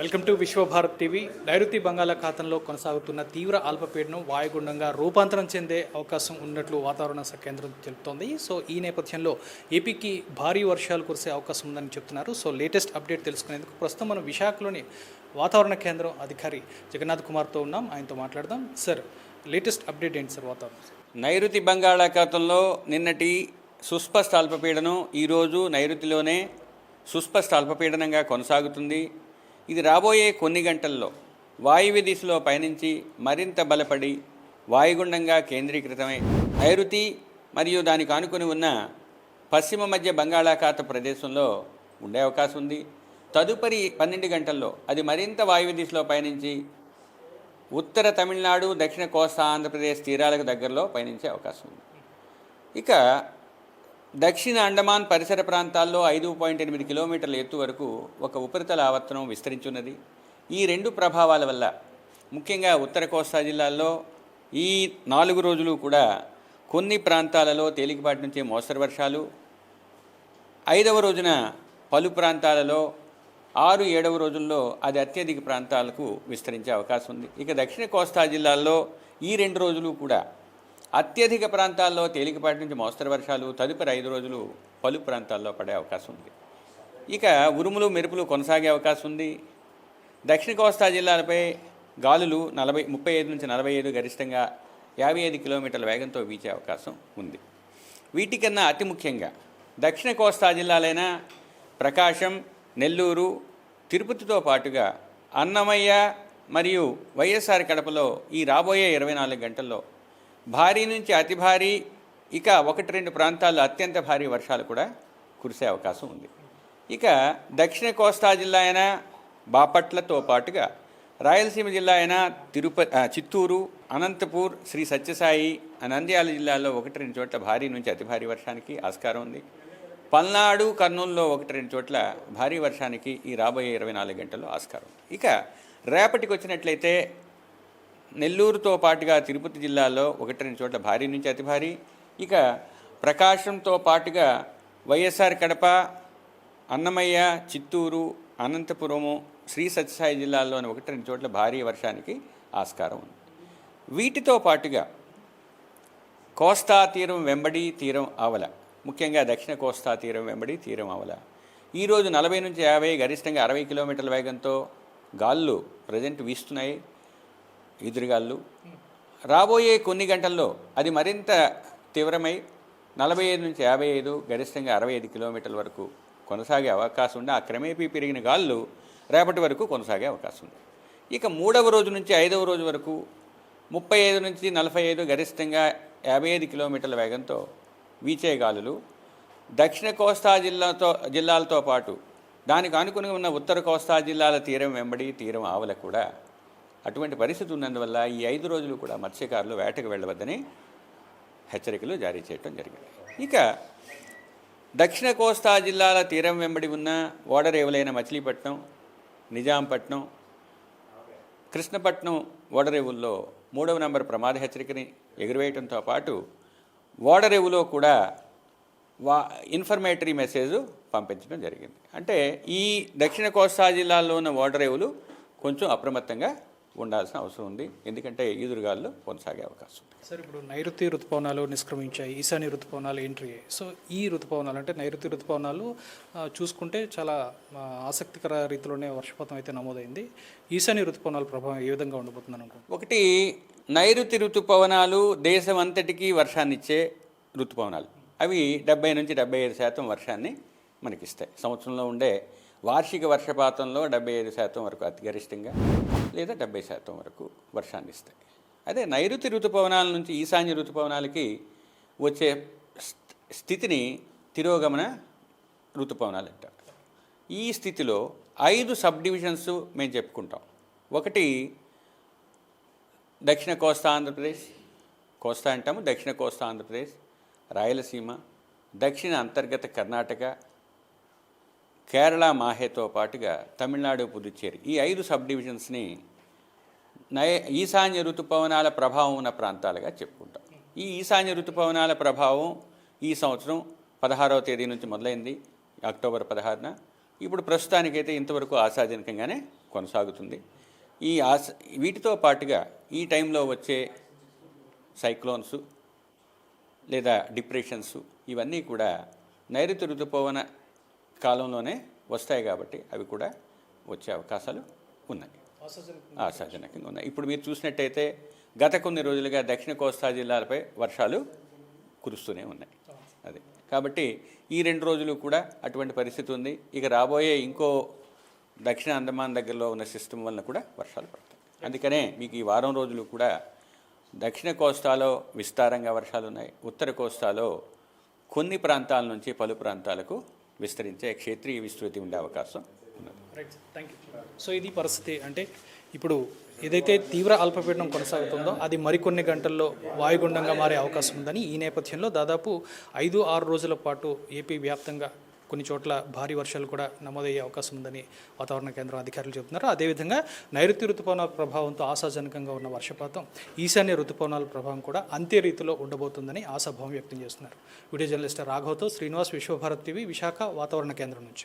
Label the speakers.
Speaker 1: Welcome to Vishwabharat TV. నైరుతి బంగాళాఖాతంలో కొనసాగుతున్న తీవ్ర అల్పపీడనం వాయుగుండంగా రూపాంతరం చెందే అవకాశం ఉన్నట్లు వాతావరణ శాఖ కేంద్రం తెలుపుతోంది. సో ఈ నేపథ్యంలో ఏపీకి భారీ వర్షాలు కురిసే అవకాశం ఉందని చెప్తున్నారు. సో లేటెస్ట్ అప్డేట్ తెలుసుకునేందుకు ప్రస్తుతం మనం విశాఖలోని వాతావరణ కేంద్రం అధికారి జగన్నాథ్ కుమార్తో ఉన్నాం. ఆయనతో మాట్లాడదాం. సార్, లేటెస్ట్ అప్డేట్ ఏంటి సార్ వాతావరణం?
Speaker 2: నైరుతి బంగాళాఖాతంలో నిన్నటి సుస్పష్ట అల్పపీడనం ఈరోజు నైరుతిలోనే సుస్పష్ట అల్పపీడనంగా కొనసాగుతుంది. ఇది రాబోయే కొన్ని గంటల్లో వాయువ్య దిశలో పయనించి మరింత బలపడి వాయుగుండంగా కేంద్రీకృతమై నైరుతి మరియు దానికి ఆనుకుని ఉన్న పశ్చిమ మధ్య బంగాళాఖాత ప్రదేశంలో ఉండే అవకాశం ఉంది. తదుపరి 12 గంటల్లో అది మరింత వాయువ్య దిశలో పయనించి ఉత్తర తమిళనాడు, దక్షిణ కోస్తా ఆంధ్రప్రదేశ్ తీరాలకు దగ్గరలో పయనించే అవకాశం ఉంది. ఇక దక్షిణ అండమాన్ పరిసర ప్రాంతాల్లో 5.8 కిలోమీటర్ల ఎత్తు వరకు ఒక ఉపరితల ఆవర్తనం విస్తరించున్నది. ఈ రెండు ప్రభావాల వల్ల ముఖ్యంగా ఉత్తర కోస్తా జిల్లాల్లో ఈ 4 రోజులు కూడా కొన్ని ప్రాంతాలలో తేలికపాటి నుంచి మోస్తరు వర్షాలు, 5వ రోజున పలు ప్రాంతాలలో, 6, 7వ రోజుల్లో అది అత్యధిక ప్రాంతాలకు విస్తరించే అవకాశం ఉంది. ఇక దక్షిణ కోస్తా జిల్లాల్లో ఈ 2 రోజులు కూడా అత్యధిక ప్రాంతాల్లో తేలికపాటి నుంచి మోస్తరు వర్షాలు, తదుపరి 5 రోజులు పలు ప్రాంతాల్లో పడే అవకాశం ఉంది. ఇక ఉరుములు మెరుపులు కొనసాగే అవకాశం ఉంది. దక్షిణ కోస్తా జిల్లాలపై గాలులు 35 నుంచి 45, గరిష్టంగా 55 కిలోమీటర్ల వేగంతో వీచే అవకాశం ఉంది. వీటికన్నా అతి ముఖ్యంగా దక్షిణ కోస్తా జిల్లాలైన ప్రకాశం, నెల్లూరు, తిరుపతితో పాటుగా అన్నమయ్య మరియు వైఎస్ఆర్ కడపలో ఈ రాబోయే 24 గంటల్లో భారీ నుంచి అతి భారీ, ఇక 1-2 ప్రాంతాల్లో అత్యంత భారీ వర్షాలు కూడా కురిసే అవకాశం ఉంది. ఇక దక్షిణ కోస్తా జిల్లా అయిన బాపట్లతో పాటుగా రాయలసీమ జిల్లా అయిన చిత్తూరు, అనంతపూర్, శ్రీ సత్యసాయి, నంద్యాల జిల్లాల్లో 1-2 చోట్ల భారీ నుంచి అతి భారీ వర్షానికి ఆస్కారం ఉంది. పల్నాడు, కర్నూలులో 1-2 చోట్ల భారీ వర్షానికి ఈ రాబోయే 24 గంటల్లో ఆస్కారం ఉంది. ఇక రేపటికి వచ్చినట్లయితే నెల్లూరుతో పాటుగా తిరుపతి జిల్లాలో 1-2 చోట్ల భారీ నుంచి అతి భారీ, ఇక ప్రకాశంతో పాటుగా వైఎస్ఆర్ కడప, అన్నమయ్య, చిత్తూరు, అనంతపురము, శ్రీ సత్యసాయి జిల్లాల్లోని 1-2 చోట్ల భారీ వర్షానికి ఆస్కారం ఉంది. వీటితో పాటుగా కోస్తా తీరం వెంబడి, తీరం ఆవల, ముఖ్యంగా దక్షిణ కోస్తా తీరం వెంబడి, తీరం ఆవల ఈరోజు 40 నుంచి 50, గరిష్టంగా 60 కిలోమీటర్ల వేగంతో గాలులు ప్రజెంట్ వీస్తున్నాయి, ఎదురుగాళ్ళు. రాబోయే కొన్ని గంటల్లో అది మరింత తీవ్రమై 45 నుంచి 55, గరిష్టంగా 65 కిలోమీటర్ల వరకు కొనసాగే అవకాశం ఉంది. ఆ క్రమేపీ పెరిగిన గాళ్ళు రేపటి వరకు కొనసాగే అవకాశం ఉంది. ఇక 3వ రోజు నుంచి 5వ రోజు వరకు 35 నుంచి 45, గరిష్టంగా 55 కిలోమీటర్ల వేగంతో వీచే గాలులు దక్షిణ కోస్తా జిల్లాలతో పాటు దానికి ఆనుకుని ఉన్న ఉత్తర కోస్తా జిల్లాల తీరం వెంబడి, తీరం ఆవల కూడా అటువంటి పరిస్థితి ఉన్నందువల్ల ఈ 5 రోజులు కూడా మత్స్యకారులు వేటకు వెళ్ళవద్దని హెచ్చరికలు జారీ చేయడం జరిగింది. ఇక దక్షిణ కోస్తా జిల్లాల తీరం వెంబడి ఉన్న ఓడరేవులైన మచిలీపట్నం, నిజాంపట్నం, కృష్ణపట్నం ఓడరేవుల్లో 3వ నంబర్ ప్రమాద హెచ్చరికని ఎగురవేయడంతో పాటు ఓడరేవులో కూడా ఇన్ఫర్మేటరీ మెసేజ్ పంపించడం జరిగింది. అంటే ఈ దక్షిణ కోస్తా జిల్లాల్లో ఉన్న ఓడరేవులు కొంచెం అప్రమత్తంగా ఉండాల్సిన అవసరం ఉంది, ఎందుకంటే ఈదురుగాల్లో కొనసాగే అవకాశం ఉంది.
Speaker 1: సార్, ఇప్పుడు నైరుతి ఋతుపవనాలు నిష్క్రమించాయి, ఈశాన్య ఋతుపవనాలు ఎంట్రీ అయ్యాయి. సో ఈ ఋతుపవనాలు అంటే నైరుతి ఋతుపవనాలు చూసుకుంటే చాలా ఆసక్తికర రీతిలోనే వర్షపాతం అయితే నమోదైంది. ఈశాన్య ఋతుపవనాల ప్రభావం ఏ విధంగా ఉండబోతుందని అనుకుంటున్నాను?
Speaker 2: ఒకటి, నైరుతి ఋతుపవనాలు దేశం అంతటికీ వర్షాన్ని ఇచ్చే ఋతుపవనాలు. అవి 70 నుంచి 75% వర్షాన్ని మనకిస్తాయి. సంవత్సరంలో ఉండే వార్షిక వర్షపాతంలో 75% వరకు అతి గరిష్టంగా, లేదా 70% వరకు వర్షాన్ని ఇస్తాయి. అదే నైరుతి ఋతుపవనాల నుంచి ఈశాన్య ఋతుపవనాలకి వచ్చే స్థితిని తిరోగమన ఋతుపవనాలు అంటారు. ఈ స్థితిలో 5 సబ్ డివిజన్స్ మేము చెప్పుకుంటాం. ఒకటి, దక్షిణ కోస్తా ఆంధ్రప్రదేశ్, కోస్తా అంటాము, దక్షిణ కోస్తా ఆంధ్రప్రదేశ్, రాయలసీమ, దక్షిణ అంతర్గత కర్ణాటక, కేరళ, మాహేతో పాటుగా తమిళనాడు, పుదుచ్చేరి, ఈ 5 సబ్ డివిజన్స్ని ఈశాన్య ఋతుపవనాల ప్రభావం ఉన్న ప్రాంతాలుగా చెప్పుకుంటాం. ఈ ఈశాన్య ఋతుపవనాల ప్రభావం ఈ సంవత్సరం 16వ తేదీ నుంచి మొదలైంది, అక్టోబర్ 16న. ఇప్పుడు ప్రస్తుతానికైతే ఇంతవరకు ఆశాజనకంగానే కొనసాగుతుంది. వీటితో పాటుగా ఈ టైంలో వచ్చే సైక్లోన్స్ లేదా డిప్రెషన్స్ ఇవన్నీ కూడా నైరుతి ఋతుపవన కాలంలోనే వస్తాయి కాబట్టి అవి కూడా వచ్చే అవకాశాలు ఉన్నాయి, ఆశాజనకంగా ఉన్నాయి. ఇప్పుడు మీరు చూసినట్టయితే గత కొన్ని రోజులుగా దక్షిణ కోస్తా జిల్లాలపై వర్షాలు కురుస్తూనే ఉన్నాయి. అది కాబట్టి ఈ 2 రోజులు కూడా అటువంటి పరిస్థితి ఉంది. ఇక రాబోయే ఇంకో దక్షిణ అండమాన్ దగ్గరలో ఉన్న సిస్టమ్ వలన కూడా వర్షాలు పడతాయి. అందుకనే మీకు ఈ వారం రోజులు కూడా దక్షిణ కోస్తాలో విస్తారంగా వర్షాలు ఉన్నాయి, ఉత్తర కోస్తాలో కొన్ని ప్రాంతాల నుంచి పలు ప్రాంతాలకు విస్తరించే క్షేత్రీయ విస్తృతి ఉండే అవకాశం ఉన్నది.
Speaker 1: Right, thank you. సో ఇది పరిస్థితి. అంటే ఇప్పుడు ఏదైతే తీవ్ర అల్పపీడనం కొనసాగుతుందో అది మరికొన్ని గంటల్లో వాయుగుండంగా మారే అవకాశం ఉందని, ఈ నేపథ్యంలో దాదాపు 5-6 రోజుల పాటు ఏపీ వ్యాప్తంగా కొన్ని చోట్ల భారీ వర్షాలు కూడా నమోదయ్యే అవకాశం ఉందని వాతావరణ కేంద్రం అధికారులు చెబుతున్నారు. అదేవిధంగా నైరుతి ఋతుపవనాల ప్రభావంతో ఆశాజనకంగా ఉన్న వర్షపాతం ఈశాన్య ఋతుపవనాల ప్రభావం కూడా అంతే రీతిలో ఉండబోతుందని ఆశాభావం వ్యక్తం చేస్తున్నారు. వీడియో జర్నలిస్ట్ రాఘవ్తో శ్రీనివాస్, విశ్వభారత్ టీవీ, విశాఖ వాతావరణ కేంద్రం నుంచి.